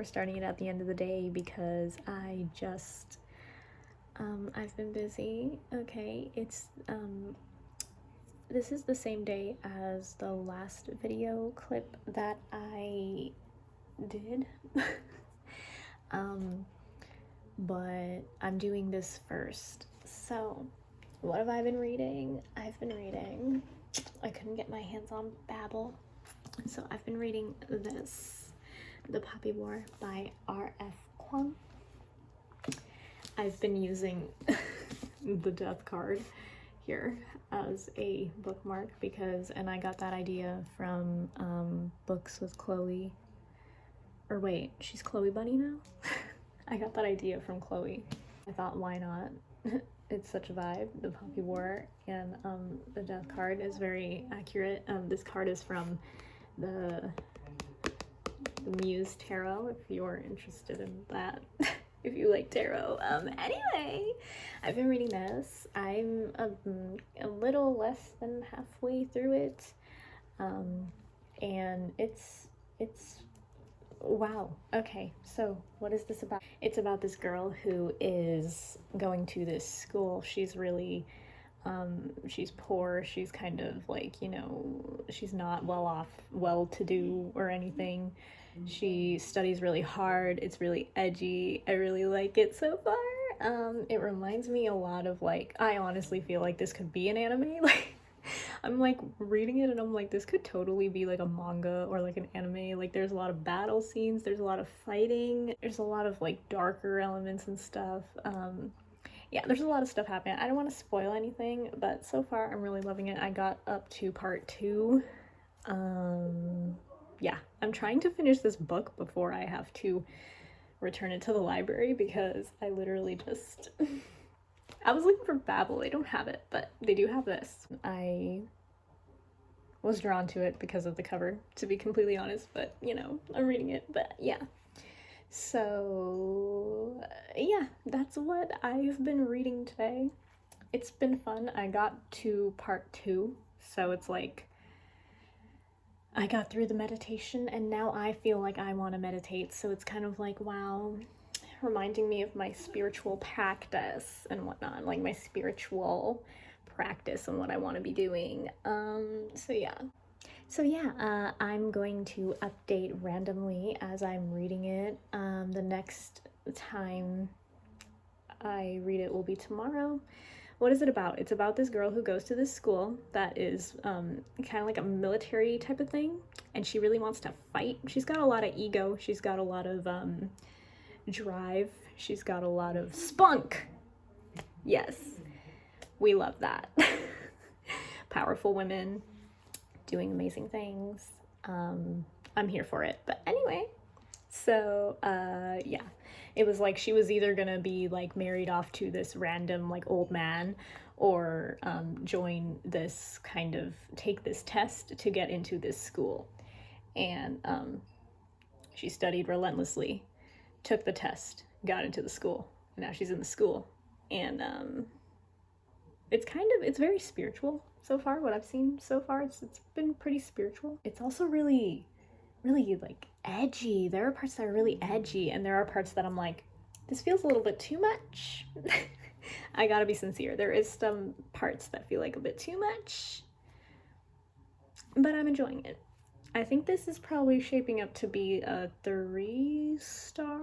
we're starting it at the end of the day because I just, I've been busy. Okay, it's, this is the same day as the last video clip that I did. But I'm doing this first. So, what have I been reading? I've been reading, I couldn't get my hands on Babbel, so I've been reading this, The Poppy War by R F Kuang. I've been using the death card here as a bookmark because, and I got that idea from Books with Chloe, or wait, she's Chloe Bunny now? I got that idea from Chloe. I thought, why not? It's such a vibe, the Poppy War, and the death card is very accurate. This card is from the Muse Tarot, if you're interested in that, if you like tarot. Anyway, I've been reading this. I'm a little less than halfway through it, and it's wow. Okay, so what is this about? It's about this girl who is going to this school. She's really, she's poor. She's kind of like, you know, she's not well off, well-to-do or anything. She studies really hard. It's really edgy. I really like it so far. It reminds me a lot of, like, I honestly feel like this could be an anime. Like, I'm like reading it and I'm like, this could totally be like a manga or like an anime. Like, there's a lot of battle scenes, there's a lot of fighting, there's a lot of like darker elements and stuff. Yeah, there's a lot of stuff happening. I don't want to spoil anything, but so far I'm really loving it. I got up to part 2. Yeah, I'm trying to finish this book before I have to return it to the library because I literally just I was looking for Babbel. They don't have it, but they do have this. I was drawn to it because of the cover, to be completely honest, but, you know, I'm reading it, but yeah. So, yeah, that's what I've been reading today. It's been fun. I got to part 2, so it's like, I got through the meditation, and now I feel like I want to meditate, so it's kind of like, wow, reminding me of my spiritual practice and whatnot, like my spiritual practice and what I want to be doing. So yeah, I'm going to update randomly as I'm reading it. The next time I read it will be tomorrow. What is it about? It's about this girl who goes to this school that is kind of like a military type of thing, and she really wants to fight. She's got a lot of ego. She's got a lot of drive. She's got a lot of spunk. Yes, we love that. Powerful women doing amazing things. I'm here for it. But anyway, so yeah, it was like she was either gonna be like married off to this random like old man, or join this kind of, take this test to get into this school. And she studied relentlessly, took the test, got into the school, and now she's in the school. And it's very spiritual so far. What I've seen so far, it's been pretty spiritual. It's also really like edgy. There are parts that are really edgy, and there are parts that I'm like, this feels a little bit too much. I gotta be sincere, there is some parts that feel like a bit too much, but I'm enjoying it. I think this is probably shaping up to be a 3-star.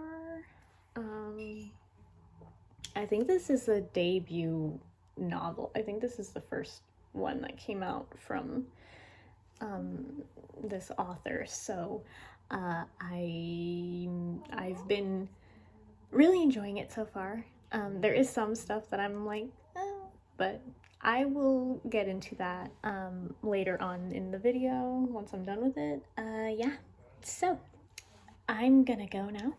I think this is a debut novel. I think this is the first one that came out from this author. So I've been really enjoying it so far. There is some stuff that I'm like, but I will get into that later on in the video once I'm done with it. Yeah, so I'm gonna go now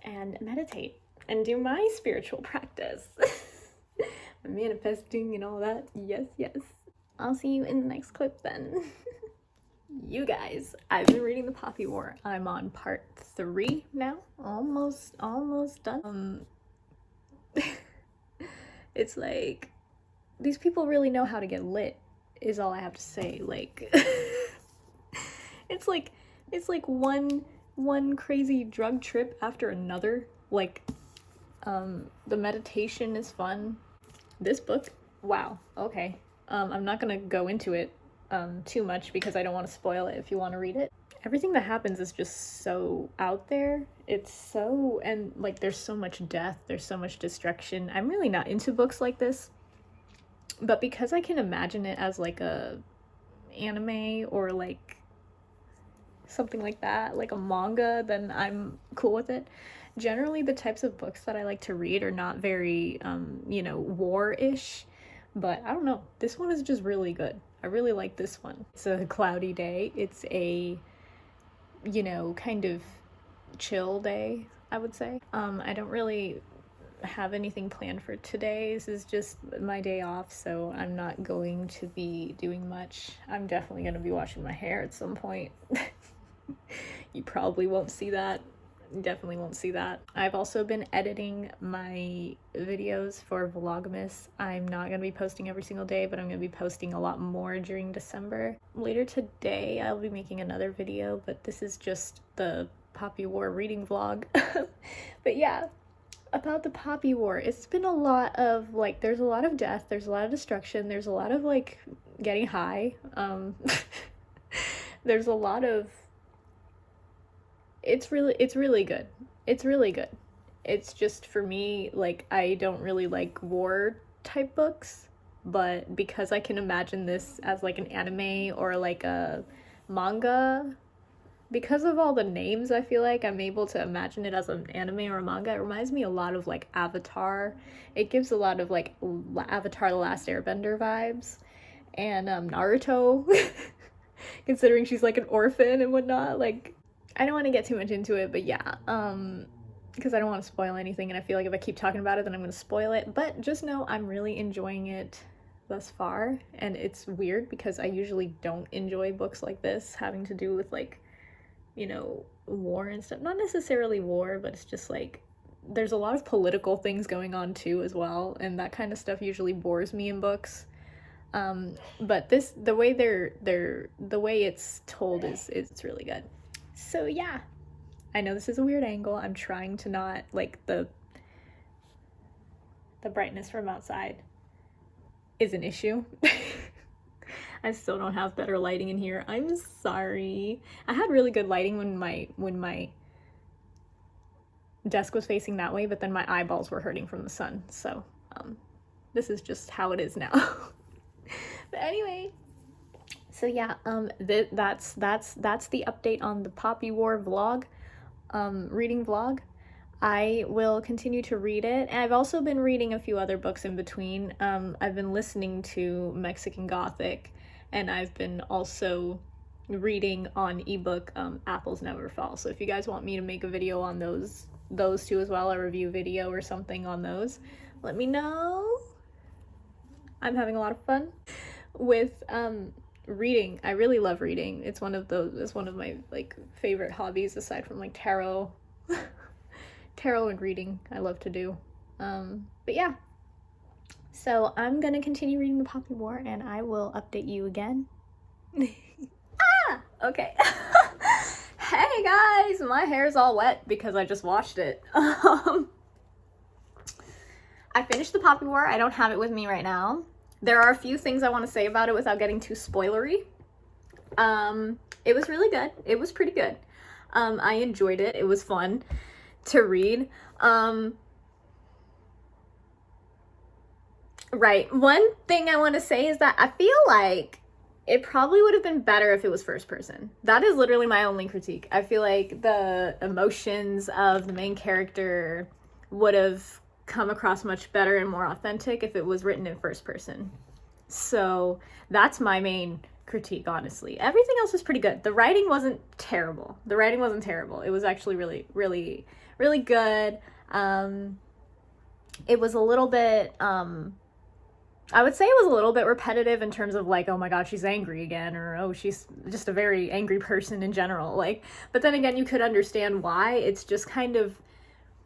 and meditate and do my spiritual practice. Manifesting and all that. Yes, yes. I'll see you in the next clip then. You guys, I've been reading The Poppy War. I'm on part 3 now. Almost done. It's like, these people really know how to get lit, is all I have to say. Like, it's like one one crazy drug trip after another. Like, the meditation is fun. This book, wow, okay. I'm not gonna go into it too much because I don't want to spoil it if you want to read it. Everything that happens is just so out there. It's so, and like there's so much death, there's so much destruction. I'm really not into books like this, but because I can imagine it as like a anime or like something like that, like a manga, then I'm cool with it. Generally, the types of books that I like to read are not very, war-ish, but I don't know. This one is just really good. I really like this one. It's a cloudy day. It's a, kind of chill day, I would say. I don't really have anything planned for today. This is just my day off, so I'm not going to be doing much. I'm definitely going to be washing my hair at some point. You probably won't see that. Definitely won't see that. I've also been editing my videos for Vlogmas. I'm not going to be posting every single day, but I'm going to be posting a lot more during December. Later today, I'll be making another video, but this is just the Poppy War reading vlog. But yeah, about the Poppy War, it's been a lot of, like, there's a lot of death, there's a lot of destruction, there's a lot of, like, getting high. There's a lot of it's really good. It's really good. It's just, for me, like, I don't really like war type books, but because I can imagine this as like an anime or like a manga, because of all the names, I feel like I'm able to imagine it as an anime or a manga. It reminds me a lot of like Avatar. It gives a lot of like Avatar: The Last Airbender vibes, and Naruto, considering she's like an orphan and whatnot. Like, I don't want to get too much into it, but yeah, because I don't want to spoil anything, and I feel like if I keep talking about it, then I'm going to spoil it. But just know I'm really enjoying it thus far, and it's weird because I usually don't enjoy books like this having to do with, like, war and stuff. Not necessarily war, but it's just like there's a lot of political things going on too as well, and that kind of stuff usually bores me in books. But the way it's told is it's really good. So yeah, I know this is a weird angle. I'm trying to not, like, the brightness from outside is an issue. I still don't have better lighting in here. I'm sorry. I had really good lighting when my desk was facing that way, but then my eyeballs were hurting from the sun. So, this is just how it is now. But anyway, so yeah, that's the update on the Poppy War vlog, reading vlog. I will continue to read it, and I've also been reading a few other books in between. I've been listening to Mexican Gothic, and I've been also reading on ebook Apples Never Fall. So if you guys want me to make a video on those two as well, a review video or something on those, let me know. I'm having a lot of fun with reading. I really love reading. It's one of my like favorite hobbies aside from like tarot. Tarot and reading I love to do. But yeah, so I'm gonna continue reading the Poppy War, and I will update you again. Okay. Hey guys, my hair's all wet because I just washed it. I finished the Poppy War. I don't have it with me right now. There are a few things I want to say about it without getting too spoilery. It was really good. It was pretty good. I enjoyed it. It was fun to read. Right. One thing I want to say is that I feel like it probably would have been better if it was first person. That is literally my only critique. I feel like the emotions of the main character would have come across much better and more authentic if it was written in first person. So that's my main critique, honestly. Everything else was pretty good. The writing wasn't terrible. It was actually really, really, really good. It was a little bit, I would say it was a little bit repetitive in terms of like, oh my god, she's angry again, or oh, she's just a very angry person in general. Like, but then again, you could understand why. It's just kind of,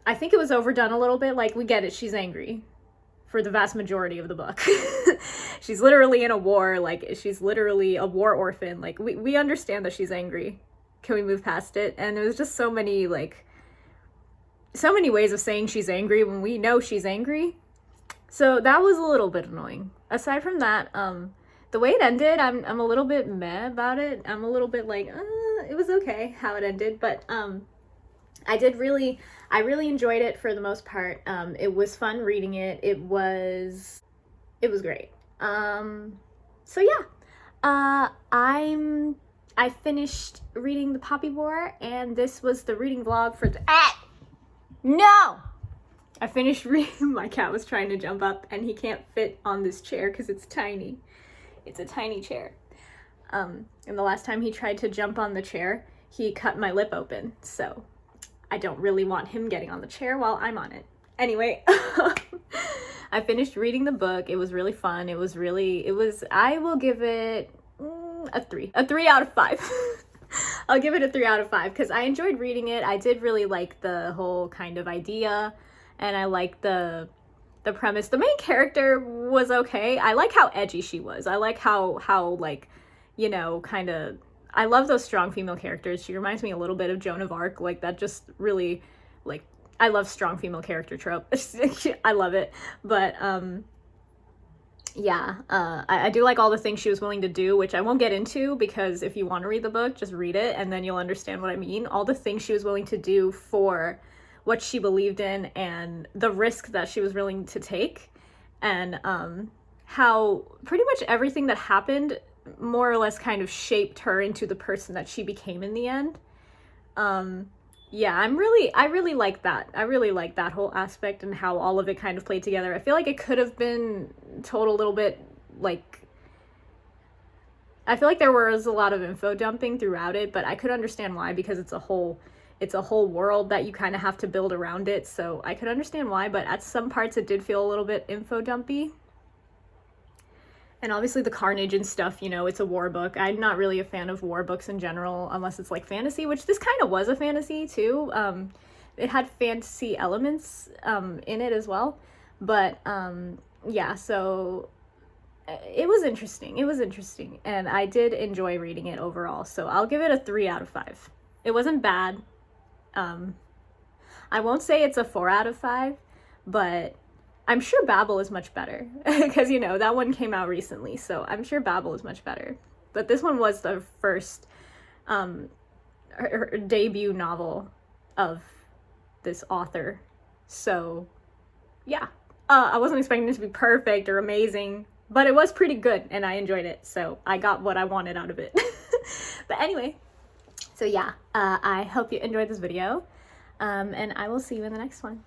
I think it was overdone a little bit. Like, we get it, she's angry for the vast majority of the book. She's literally in a war, like, she's literally a war orphan. Like, we understand that she's angry. Can we move past it? And there was just so many, like, so many ways of saying she's angry when we know she's angry. So that was a little bit annoying. Aside from that, the way it ended, I'm a little bit meh about it. I'm a little bit like, it was okay how it ended, but I really enjoyed it for the most part. It was fun reading it. It was great. So yeah, I finished reading The Poppy War, and this was the reading vlog for the, no! I finished reading, my cat was trying to jump up, and he can't fit on this chair because it's tiny. It's a tiny chair. And the last time he tried to jump on the chair, he cut my lip open, so I don't really want him getting on the chair while I'm on it. Anyway, I finished reading the book. It was really fun. I will give it a 3 out of 5. I'll give it a 3 out of 5 because I enjoyed reading it. I did really like the whole kind of idea, and I liked the premise. The main character was okay. I like how edgy she was. I like how like, you know, kind of, I love those strong female characters. She reminds me a little bit of Joan of Arc. Like, that just really, like, I love strong female character trope. I love it. But yeah, I do like all the things she was willing to do, which I won't get into because if you want to read the book, just read it and then you'll understand what I mean. All the things she was willing to do for what she believed in and the risk that she was willing to take, and how pretty much everything that happened more or less kind of shaped her into the person that she became in the end. Yeah, I really like that. I really like that whole aspect and how all of it kind of played together. I feel like it could have been told a little bit, like, I feel like there was a lot of info dumping throughout it, but I could understand why, because it's a whole world that you kind of have to build around it, so I could understand why, but at some parts it did feel a little bit info dumpy. And obviously the carnage and stuff, you know, it's a war book. I'm not really a fan of war books in general, unless it's like fantasy, which this kind of was a fantasy too. It had fantasy elements in it as well. But yeah, so it was interesting. It was interesting. And I did enjoy reading it overall. So I'll give it a 3 out of 5. It wasn't bad. I won't say it's a 4 out of 5, but I'm sure Babel is much better because, you know, that one came out recently, so I'm sure Babel is much better. But this one was the first her debut novel of this author. So, yeah. I wasn't expecting it to be perfect or amazing, but it was pretty good and I enjoyed it. So I got what I wanted out of it. But anyway, so yeah, I hope you enjoyed this video and I will see you in the next one.